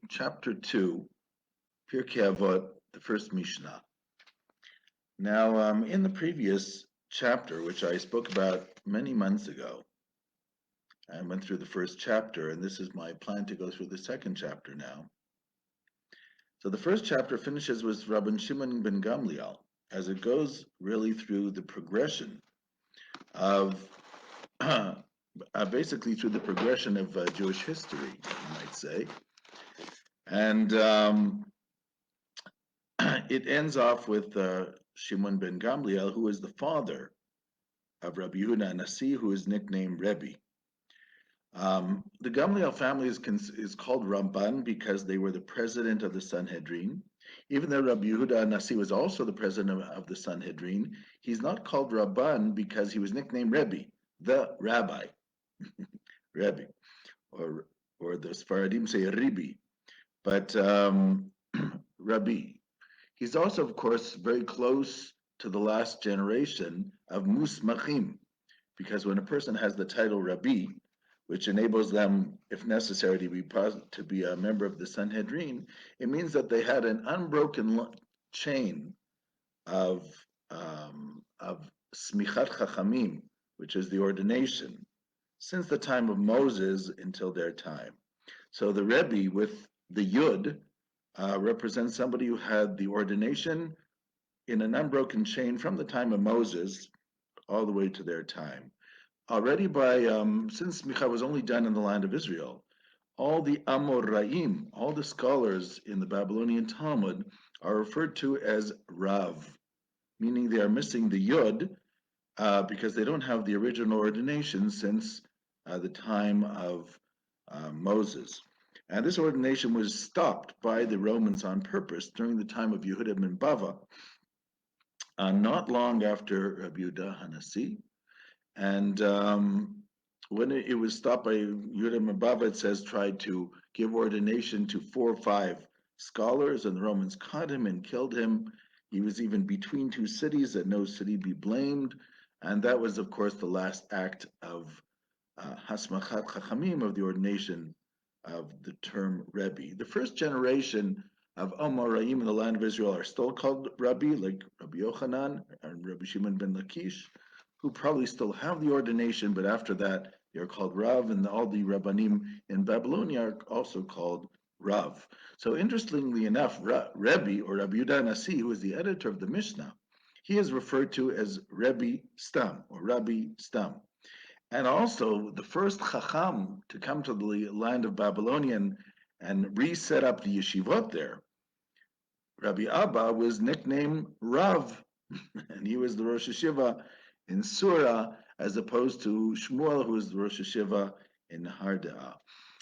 chapter 2, Pirkei Avot, the first mishna. Now, in the previous chapter, which I spoke about many months ago, I went through the first chapter, and this is my plan to go through the second chapter now. So the first chapter finishes with Rabbi Shimon ben Gamliel, as it goes really through the progression of, basically through the progression of Jewish history, you might say. And it ends off with Shimon ben Gamliel, who is the father of Rabbi Yehuda Hanasi, who is nicknamed Rabbi. The Gamliel family is called Ramban because they were the president of the Sanhedrin. Even though Rabbi Yehuda Hanasi was also the president of the Sanhedrin, he's not called Rabban because he was nicknamed Rabbi, the rabbi, Rabbi, or the Sfaradim say Ribi, but Rabbi. He's also, of course, very close to the last generation of Musmachim, because when a person has the title Rabbi, which enables them, if necessary, to be a member of the Sanhedrin, it means that they had an unbroken chain of smichat chachamim, which is the ordination, since the time of Moses until their time. So the Rebbe with the Yud represents somebody who had the ordination in an unbroken chain from the time of Moses all the way to their time. Already since Micha was only done in the land of Israel, all the Amoraim, all the scholars in the Babylonian Talmud are referred to as Rav, meaning they are missing the Yud because they don't have the original ordination since the time of Moses. And this ordination was stopped by the Romans on purpose during the time of Yehuda ben Bava, not long after Rabbi Yehuda Hanasi. And when it was stopped by Yehuda ben Bava, it says tried to give ordination to 4 or 5 scholars, and the Romans caught him and killed him. He was even between 2 cities, that no city be blamed. And that was, of course, the last act of Hasmachat Chachamim, of the ordination of the term Rebbe. The first generation of Amoraim in the land of Israel are still called Rabbi, like Rabbi Yochanan and Rabbi Shimon ben Lakish, who probably still have the ordination, but after that they are called Rav, and all the Rabbanim in Babylonia are also called Rav. So interestingly enough, Rebbe, or Rabbi Yehuda Hanasi, who is the editor of the Mishnah, he is referred to as Rebbe Stam, or Rabbi Stam. And also the first Chacham to come to the land of Babylonia and reset up the yeshivot there, Rabbi Abba, was nicknamed Rav, and he was the Rosh Hashiva in Surah, as opposed to Shmuel, who is the Rosh Hashiva in Harda'ah.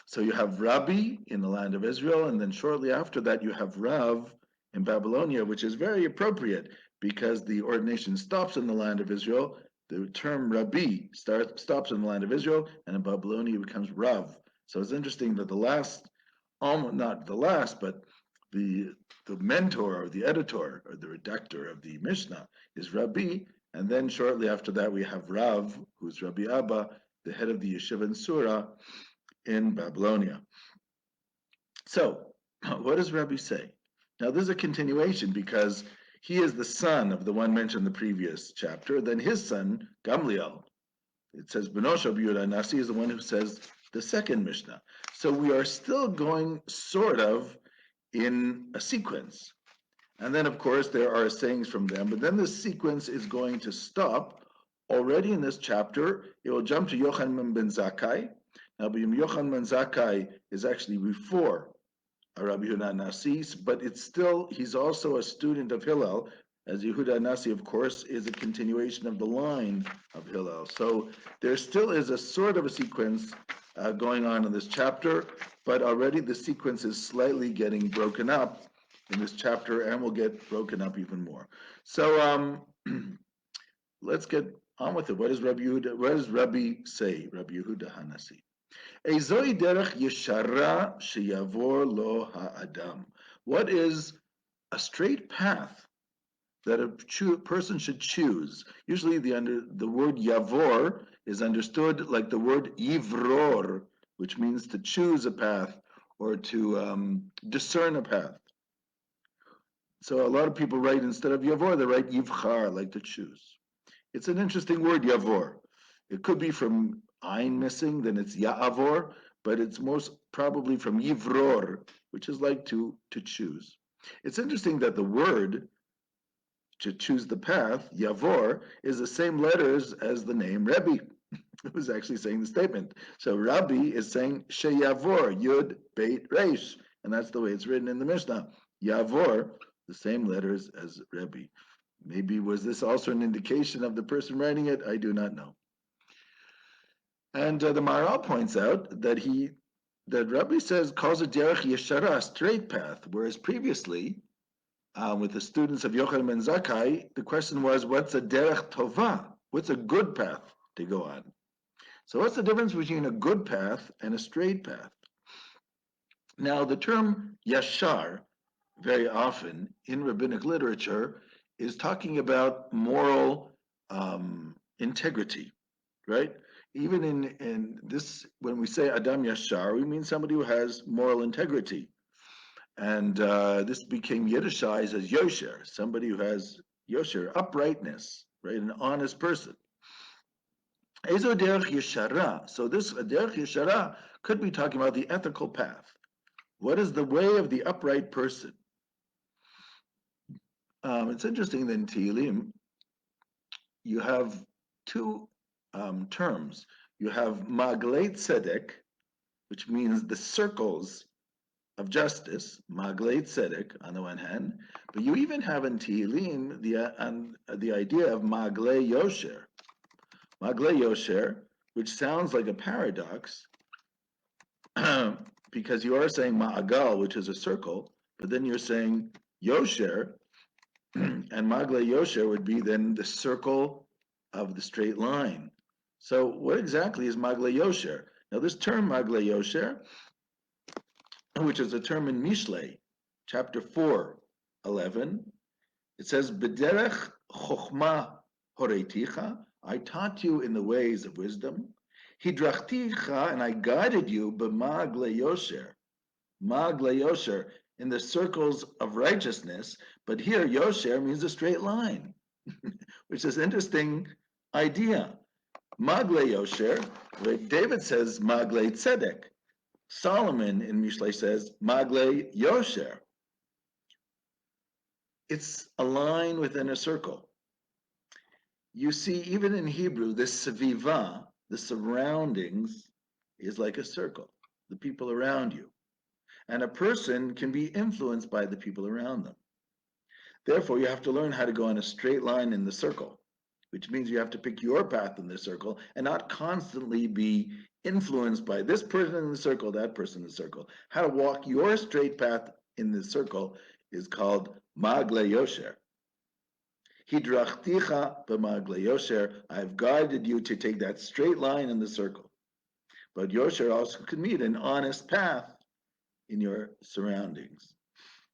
So you have Rabbi in the land of Israel, and then shortly after that you have Rav in Babylonia, which is very appropriate because the ordination stops in the land of Israel. The term Rabbi stops in the land of Israel, and in Babylonia it becomes Rav. So it's interesting that not the last, but the mentor or the editor or the redactor of the Mishnah is Rabbi, and then shortly after that we have Rav, who's Rabbi Abba, the head of the yeshiva in Surah in Babylonia. So, what does Rabbi say? Now, this is a continuation because he is the son of the one mentioned in the previous chapter. Then his son, Gamliel, it says, Benosh Rabbi Yehuda Hanasi is the one who says the second Mishnah. So we are still going sort of in a sequence. And then, of course, there are sayings from them, but then the sequence is going to stop. Already in this chapter, it will jump to Yochanan ben Zakkai. Now, Yochanan ben Zakkai is actually before Rabbi Yehuda Hanasi, but he's also a student of Hillel, as Yehuda Hanasi, of course, is a continuation of the line of Hillel. So there still is a sort of a sequence going on in this chapter, but already the sequence is slightly getting broken up in this chapter and will get broken up even more. So let's get on with it. What does Rabbi say, Rabbi Yehuda Hanasi? Ezoi derech yeshara sheyavor lo ha'adam. What is a straight path that a person should choose? Usually the word yavor is understood like the word yivror, which means to choose a path or to discern a path. So a lot of people write, instead of Yavor, they write Yivchar, like to choose. It's an interesting word, Yavor. It could be from Ein missing, then it's Ya'avor, but it's most probably from Yivror, which is like to choose. It's interesting that the word to choose the path, Yavor, is the same letters as the name Rebbe, who's actually saying the statement. So Rabbi is saying Sheyavor, Yud, Beit, Reish, and that's the way it's written in the Mishnah. Yavor, the same letters as Rebbe. Maybe was this also an indication of the person writing it? I do not know. And the Maharal points out that Rabbi says calls it derech yeshara, straight path, whereas previously with the students of Yochanan ben Zakkai, the question was, what's a derech tova? What's a good path to go on? So what's the difference between a good path and a straight path? Now, the term yashar, very often in rabbinic literature, is talking about moral integrity, right? Even in this, when we say Adam Yashar, we mean somebody who has moral integrity. And this became Yiddishized as Yosher, somebody who has Yosher, uprightness, right? An honest person. Ezo derech yeshara. So this derech yeshara could be talking about the ethical path. What is the way of the upright person? It's interesting that in Tehillim, you have two terms. You have Maglei Tzedek, which means the circles of justice, Maglei Tzedek, on the one hand, but you even have in Tehillim the idea of Maglei Yosher. Maglei Yosher, which sounds like a paradox, because you are saying Ma'agal, which is a circle, but then you're saying Yosher, and Maglei Yosher would be then the circle of the straight line. So what exactly is Maglei Yosher? Now this term Maglei Yosher, which is a term in Mishlei, chapter 4, 11, it says, B'derech chokhmah horeiticha, I taught you in the ways of wisdom. Hidrachticha, and I guided you, b'maglei yosher, maglei yosher, in the circles of righteousness. But here, yosher means a straight line, which is an interesting idea. Maglei yosher, David says maglei tzedek. Solomon in Mishlei says maglei yosher. It's a line within a circle. You see, even in Hebrew, this seviva, the surroundings, is like a circle, the people around you. And a person can be influenced by the people around them. Therefore, you have to learn how to go on a straight line in the circle, which means you have to pick your path in the circle and not constantly be influenced by this person in the circle, that person in the circle. How to walk your straight path in the circle is called Magle Yosher. Hidrachticha b'magle Yosher. I've guided you to take that straight line in the circle. But Yosher also could mean an honest path in your surroundings.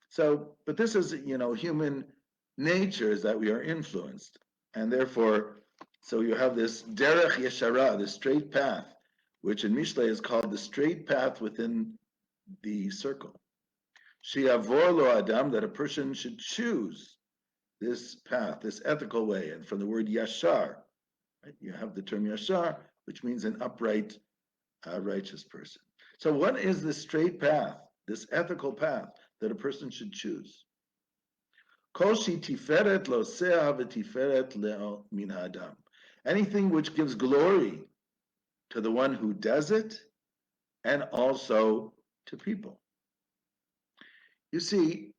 So, but this is, human nature is that we are influenced. And therefore, so you have this derech yeshara, the straight path, which in Mishlei is called the straight path within the circle. She'avor lo adam, that a person should choose this path, this ethical way. And from the word yashar, right, you have the term yashar, which means an upright, righteous person. So what is this straight path, this ethical path that a person should choose? Koshi tiferet lo seah v'tiferet leo min adam. Anything which gives glory to the one who does it, and also to people. You see,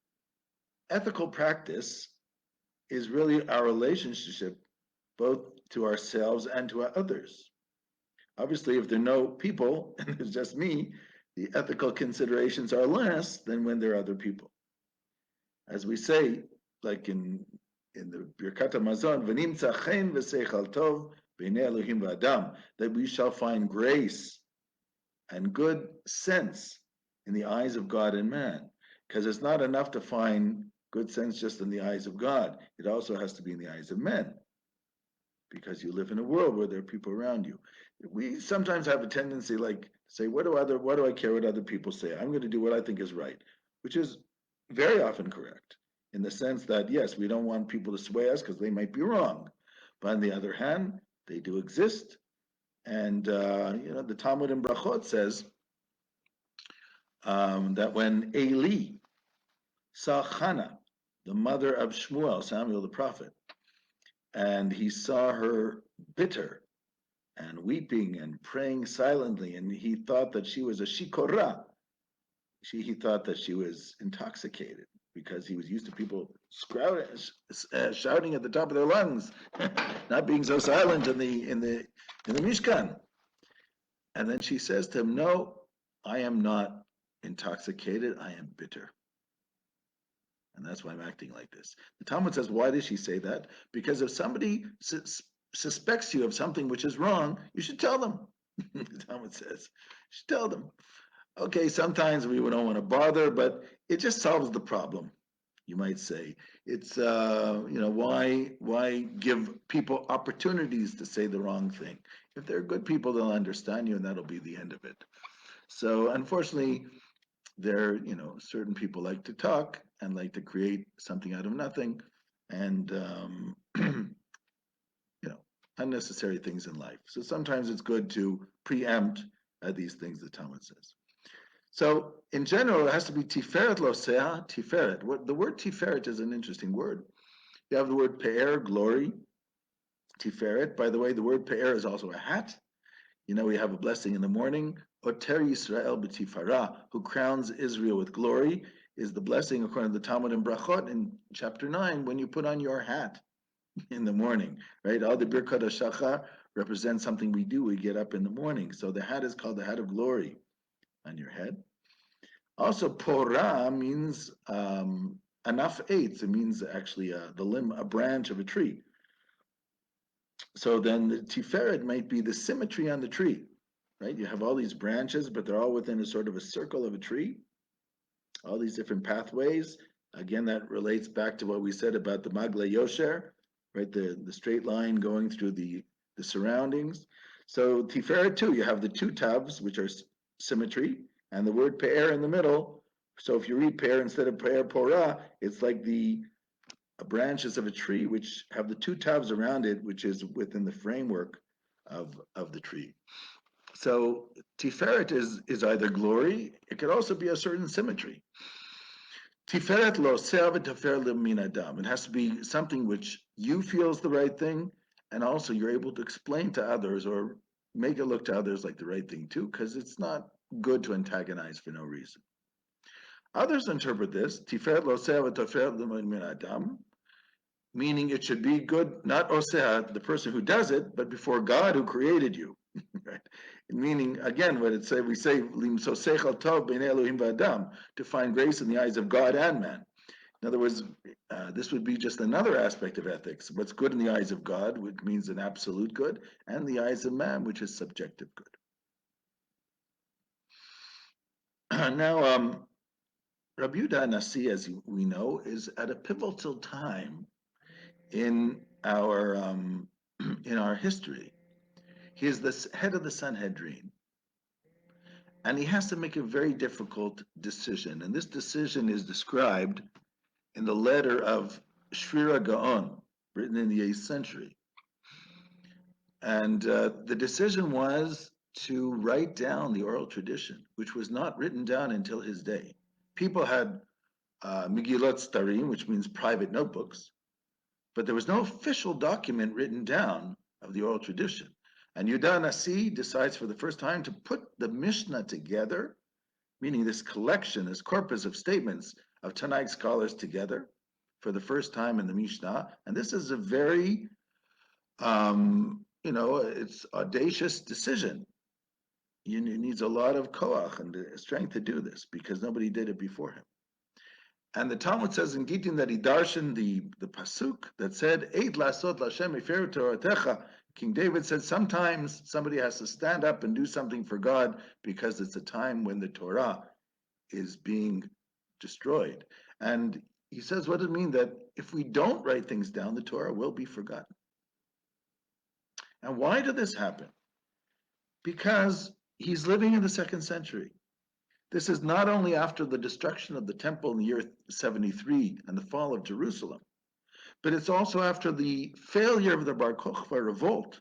ethical practice is really our relationship both to ourselves and to others. Obviously, if there are no people and there's just me, the ethical considerations are less than when there are other people. As we say, like in the Birkat HaMazon, v'nimtza chen v'seichal tov b'nei Elohim v'adam, that we shall find grace and good sense in the eyes of God and man. Because it's not enough to find good sense just in the eyes of God. It also has to be in the eyes of men. Because you live in a world where there are people around you. We sometimes have a tendency, like Say, what do I care what other people say? I'm going to do what I think is right, which is very often correct in the sense that yes, we don't want people to sway us because they might be wrong, but on the other hand, they do exist, and the Talmud in Brachot says that when Eli saw Hannah, the mother of Shmuel, Samuel the prophet, and he saw her bitter and weeping and praying silently, and he thought that she was a shikorah. He thought that she was intoxicated because he was used to people shouting at the top of their lungs, not being so silent in the Mishkan. And then she says to him, "No, I am not intoxicated. I am bitter, and that's why I'm acting like this." The Talmud says, "Why did she say that? Because if somebody suspects you of something which is wrong, you should tell them." The Talmud says, "You should tell them." Okay, sometimes we don't want to bother, but it just solves the problem. You might say it's why give people opportunities to say the wrong thing? If they're good people, they'll understand you, and that'll be the end of it. So unfortunately, certain people like to talk and like to create something out of nothing, and unnecessary things in life. So sometimes it's good to preempt these things the Talmud says. So in general, it has to be tiferet losea, tiferet. The word tiferet is an interesting word. You have the word pe'er, glory, tiferet. By the way, the word pe'er is also a hat. We have a blessing in the morning. Oter Yisrael b'tifara, who crowns Israel with glory, is the blessing according to the Talmud in Brachot in chapter 9 when you put on your hat in the morning, right? All the Birkat HaShachar represent something we do. We get up in the morning. So the hat is called the hat of glory on your head. Also, porah means anaf eitz. It means actually the limb, a branch of a tree. So then the tiferet might be the symmetry on the tree, right? You have all these branches, but they're all within a sort of a circle of a tree, all these different pathways. Again, that relates back to what we said about the Magle Yosher, right? The straight line going through the surroundings. So tiferet too, you have the two tavs, which are symmetry, and the word pe'er in the middle. So if you read pe'er instead of pe'er porah, it's like the branches of a tree which have the two tavs around it, which is within the framework of the tree. So tiferet is either glory, it could also be a certain symmetry. Tiferet lo tiferet min adam. It has to be something which you feel is the right thing, and also you're able to explain to others or make it look to others like the right thing too, because it's not good to antagonize for no reason. Others interpret this tiferet lo tiferet min adam, meaning it should be good, not oseh, the person who does it, but before God who created you. Right? Meaning, again, what it say, we say, to find grace in the eyes of God and man. In other words, this would be just another aspect of ethics. What's good in the eyes of God, which means an absolute good, and the eyes of man, which is subjective good. Now, Rabbi Hanasi, as we know, is at a pivotal time in our history. He is the head of the Sanhedrin, and he has to make a very difficult decision. And this decision is described in the letter of Shvira Gaon, written in the 8th century. And the decision was to write down the oral tradition, which was not written down until his day. People had Megillot Starim, which means private notebooks, but there was no official document written down of the oral tradition. And Yehuda Hanasi decides for the first time to put the Mishnah together, meaning this collection, this corpus of statements of Tanaic scholars together for the first time in the Mishnah. And this is a very, it's audacious decision. It needs a lot of koach and strength to do this because nobody did it before him. And the Talmud says in Gittin that he darshan the pasuk that said, "Eid lasot lashem efer toratecha." King David said sometimes somebody has to stand up and do something for God because it's a time when the Torah is being destroyed. And he says, what does it mean that if we don't write things down, the Torah will be forgotten? And why did this happen? Because he's living in the 2nd century. This is not only after the destruction of the temple in the year 73 and the fall of Jerusalem, but it's also after the failure of the Bar Kokhba revolt,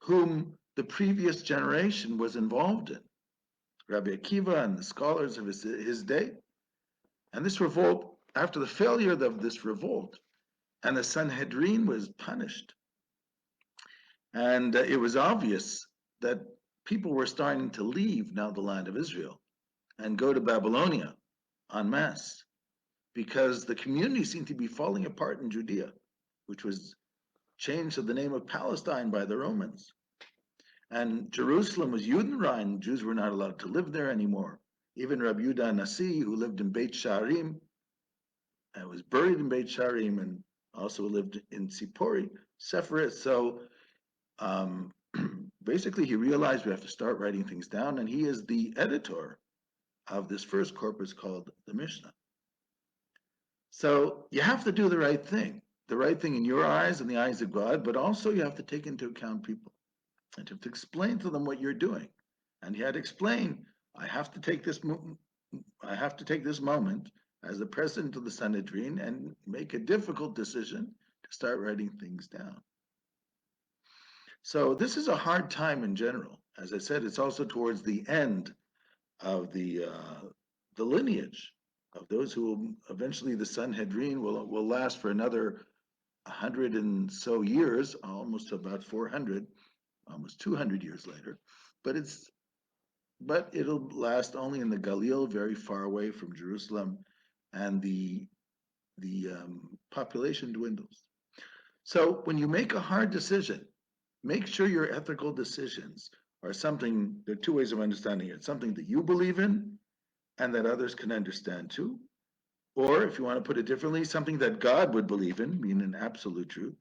whom the previous generation was involved in, Rabbi Akiva and the scholars of his day. And this revolt, after the failure of this revolt, and the Sanhedrin was punished, and it was obvious that people were starting to leave now the land of Israel and go to Babylonia en masse, because the community seemed to be falling apart in Judea, which was changed to the name of Palestine by the Romans. And Jerusalem was Judenrein. Jews were not allowed to live there anymore. Even Rabbi Hanasi, who lived in Beit Sharim, and was buried in Beit Sharim, and also lived in Tzipori, Sephirah. So basically, he realized we have to start writing things down, and he is the editor of this first corpus called the Mishnah. So you have to do the right thing in your eyes and the eyes of God, but also you have to take into account people. And you have to explain to them what you're doing. And he had to explain, I have to take this moment as the president of the Sanhedrin and make a difficult decision to start writing things down. So this is a hard time in general. As I said, it's also towards the end of the lineage of those who will eventually, the Sanhedrin will last for another 100 and so years, almost about 400, almost 200 years later. But it'll last only in the Galil, very far away from Jerusalem, and the population dwindles. So when you make a hard decision, make sure your ethical decisions are something. There are two ways of understanding it: something that you believe in, and that others can understand too. Or, if you want to put it differently, something that God would believe in, meaning an absolute truth,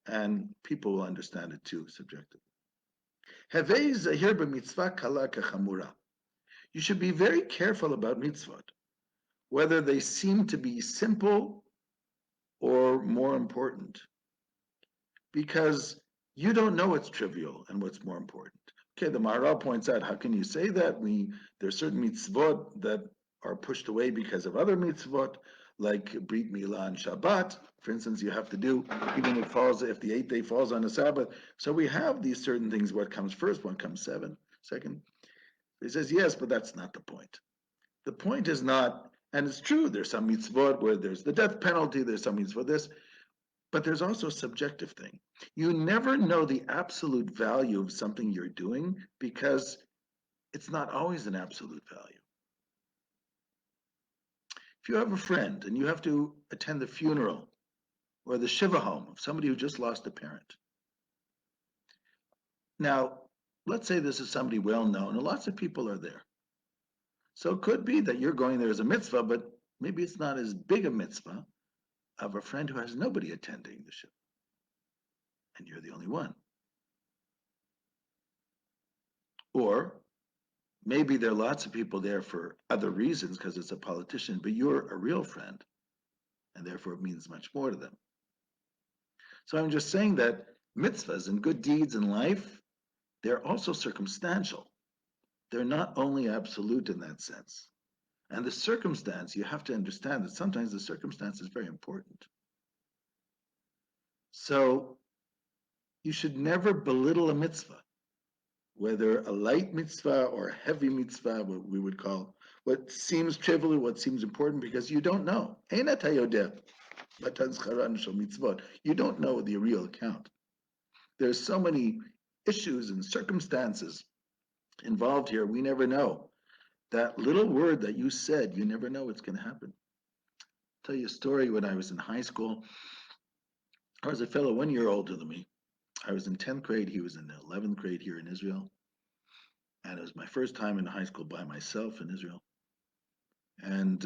and people will understand it too, subjectively. You should be very careful about mitzvot, whether they seem to be simple or more important, because you don't know what's trivial and what's more important. Okay, the Maharal points out, how can you say that? There are certain mitzvot that are pushed away because of other mitzvot, like Brit Milah and Shabbat. For instance, you have to do, even if the 8th day falls on a Sabbath. So we have these certain things, what comes first, what comes second. He says, yes, but that's not the point. The point is not, and it's true, there's some mitzvot where there's the death penalty, there's some mitzvot this, but there's also a subjective thing. You never know the absolute value of something you're doing because it's not always an absolute value. If you have a friend and you have to attend the funeral or the Shiva home of somebody who just lost a parent. Now, let's say this is somebody well known and lots of people are there. So it could be that you're going there as a mitzvah, but maybe it's not as big a mitzvah of a friend who has nobody attending the Shiva. And you're the only one. Or maybe there are lots of people there for other reasons because it's a politician, but you're a real friend, and therefore it means much more to them. So I'm just saying that mitzvahs and good deeds in life, they're also circumstantial. They're not only absolute in that sense. And the circumstance, you have to understand that sometimes the circumstance is very important. So you should never belittle a mitzvah, whether a light mitzvah or a heavy mitzvah, what we would call what seems trivial, what seems important, because you don't know. You don't know the real account. There's so many issues and circumstances involved here. We never know. That little word that you said, you never know what's going to happen. I'll tell you a story. When I was in high school, there was a fellow 1 year older than me. I was in 10th grade. He was in 11th grade here in Israel. And it was my first time in high school by myself in Israel. And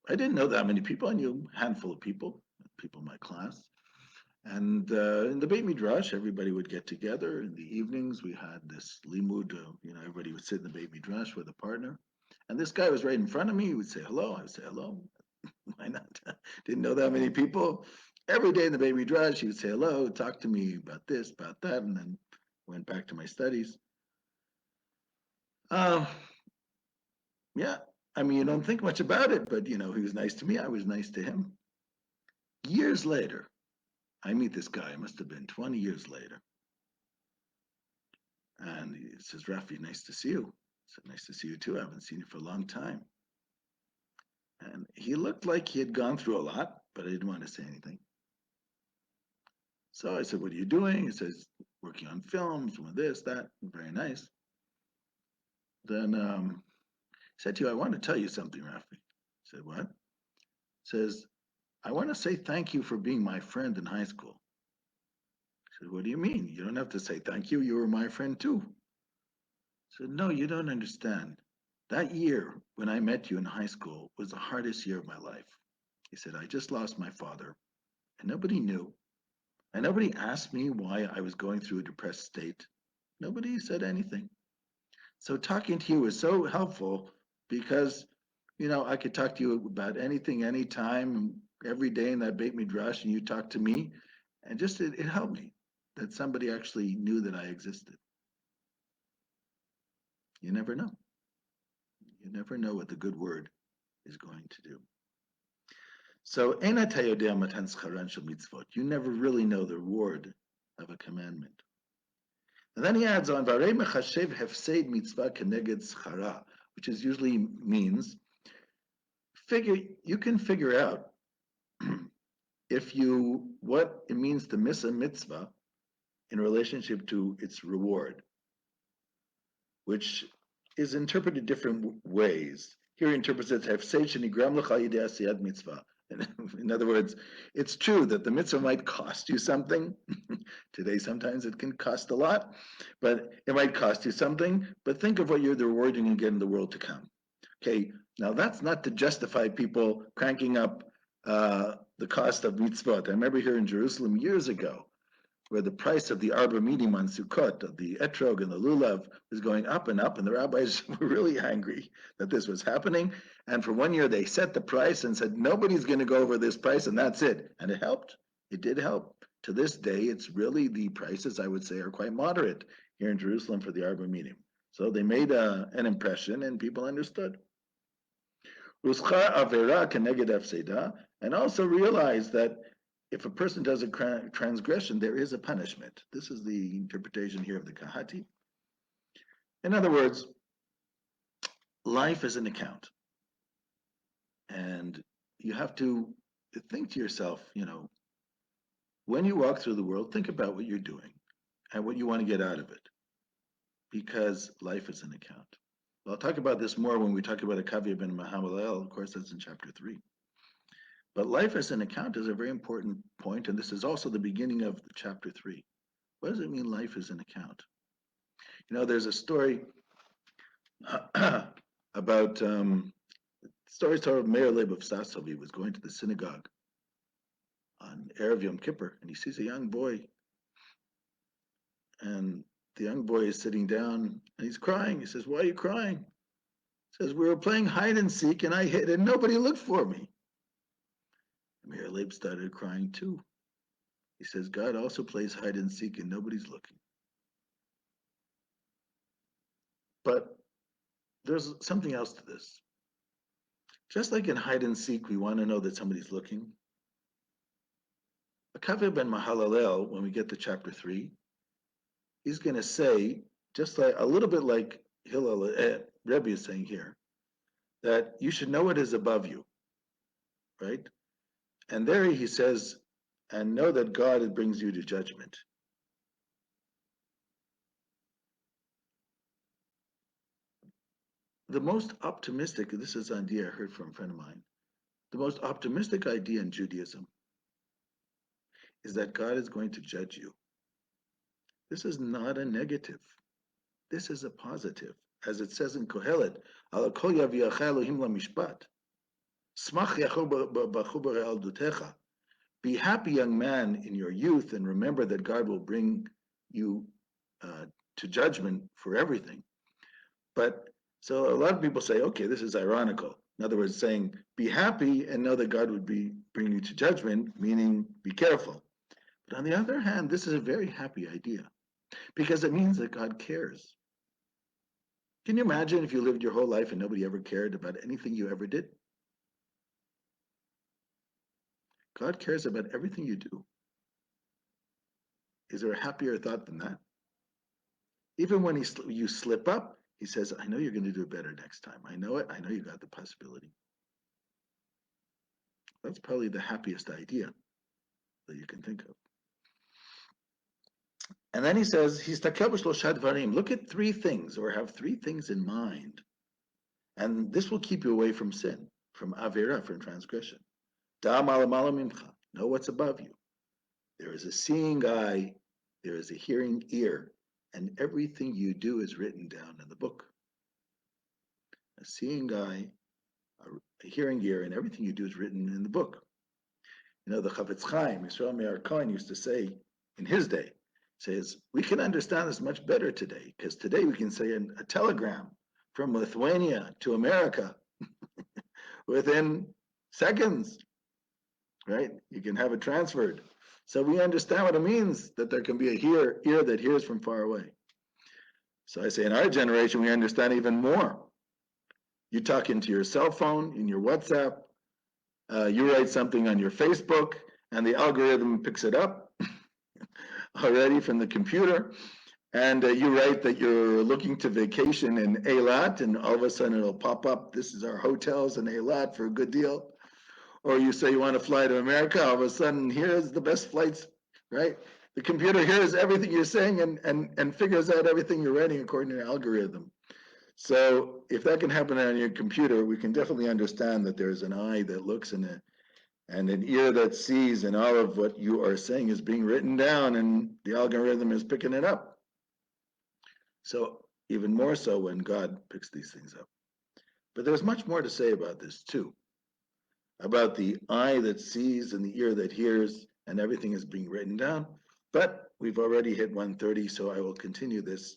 I didn't know that many people. I knew a handful of people in my class. And in the Beit Midrash, everybody would get together. In the evenings, we had this limud. Everybody would sit in the Beit Midrash with a partner. And this guy was right in front of me. He would say hello. I would say hello. Why not? Didn't know that many people. Every day in the Beit Midrash, he would say hello, talk to me about this, about that, and then Went back to my studies. Uh, yeah, I mean, you don't think much about it, but he was nice to me. I was nice to him. Years later, I meet this guy. It must have been 20 years later. And he says, Rafi, nice to see you. I said, nice to see you too. I haven't seen you for a long time. And he looked like he had gone through a lot, but I didn't want to say anything. So I said, what are you doing? He says, working on films, doing this, that. Very nice. Then he said to you, I want to tell you something, Rafi. I said, what? He says, I want to say thank you for being my friend in high school. I said, what do you mean? You don't have to say thank you. You were my friend too. I said, no, you don't understand. That year when I met you in high school was the hardest year of my life. He said, I just lost my father, and nobody knew. And nobody asked me why I was going through a depressed state. Nobody said anything. So talking to you was so helpful because, I could talk to you about anything, anytime, every day in that Beit Midrash, and you talk to me, and just it helped me that somebody actually knew that I existed. You never know. You never know what the good word is going to do. So, you never really know the reward of a commandment. And then he adds on, which is usually means you can figure out what it means to miss a mitzvah in relationship to its reward, which is interpreted different ways. Here he interprets it mitzvah. In other words, it's true that the mitzvah might cost you something. Today, sometimes it can cost a lot, but it might cost you something. But think of what the reward you're going to get in the world to come. Okay, now that's not to justify people cranking up the cost of mitzvot. I remember here in Jerusalem years ago, where the price of the arbor minim on Sukkot, of the etrog and the lulav, was going up and up, and the rabbis were really angry that this was happening. And for 1 year, they set the price and said, nobody's going to go over this price, and that's it. And it helped. It did help. To this day, it's really the prices, I would say, are quite moderate here in Jerusalem for the arbor minim. So they made an impression, and people understood. And also realize that if a person does a transgression, there is a punishment. This is the interpretation here of the Kahati. In other words, life is an account. And you have to think to yourself, when you walk through the world, think about what you're doing and what you want to get out of it. Because life is an account. Well, I'll talk about this more when we talk about a Kavya ben Mahamalel. Of course, that's in chapter 3. But life as an account is a very important point, and this is also the beginning of chapter 3. What does it mean, life is an account? There's a story about stories told of Meir Leib of Sassov. He was going to the synagogue on Erev Yom Kippur, and he sees a young boy, and the young boy is sitting down, and he's crying. He says, "Why are you crying?" He says, "We were playing hide and seek, and I hid, and nobody looked for me." Meir Leib started crying too. He says, God also plays hide and seek and nobody's looking. But there's something else to this. Just like in hide and seek, we want to know that somebody's looking. Akaveh ben Mahalalel, when we get to chapter 3, he's going to say, just like a little bit like Hillel, Rabbi is saying here, that you should know what is above you, right? And there he says, and know that God brings you to judgment. The most optimistic, this is an idea I heard from a friend of mine, the most optimistic idea in Judaism is that God is going to judge you. This is not a negative. This is a positive. As it says in Kohelet, Al kol yaviacha Elohim lamishpat. Smach yachol b'chubar eldutecha. Be happy, young man, in your youth, and remember that God will bring you to judgment for everything. But so a lot of people say, okay, this is ironical. In other words, saying, be happy and know that God would bring you to judgment, meaning be careful. But on the other hand, this is a very happy idea. because it means that God cares. Can you imagine if you lived your whole life and nobody ever cared about anything you ever did? God cares about everything you do. Is there a happier thought than that? Even when you slip up, he says, I know you're going to do better next time. I know it. I know you got the possibility. That's probably the happiest idea that you can think of. And then he says, look at three things, or have three things in mind. And this will keep you away from sin, from avera, from transgression. Da malamala mimcha, know what's above you. There is a seeing eye, there is a hearing ear, and everything you do is written down in the book. A seeing eye, a hearing ear, and everything you do is written in the book. You know, the Chavetz Chaim, Yisrael Meir Cohen, used to say in his day, says, we can understand this much better today, because today we can say a telegram from Lithuania to America within seconds, right? You can have it transferred. So we understand what it means that there can be a ear that hears from far away. So I say in our generation, we understand even more. You talk into your cell phone, in your WhatsApp, you write something on your Facebook, and the algorithm picks it up already from the computer. And you write that you're looking to vacation in Eilat, and all of a sudden it'll pop up, this is our hotels in Eilat for a good deal. Or you say you want to fly to America, all of a sudden here's the best flights, right? The computer hears everything you're saying and figures out everything you're writing according to the algorithm. So if that can happen on your computer, we can definitely understand that there's an eye that looks and an ear that sees, and all of what you are saying is being written down and the algorithm is picking it up. So even more so when God picks these things up. But there's much more to say about this too, about the eye that sees and the ear that hears, and everything is being written down. But we've already hit 1:30, so I will continue this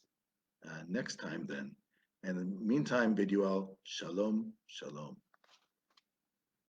next time then. And in the meantime, bid you all shalom, shalom.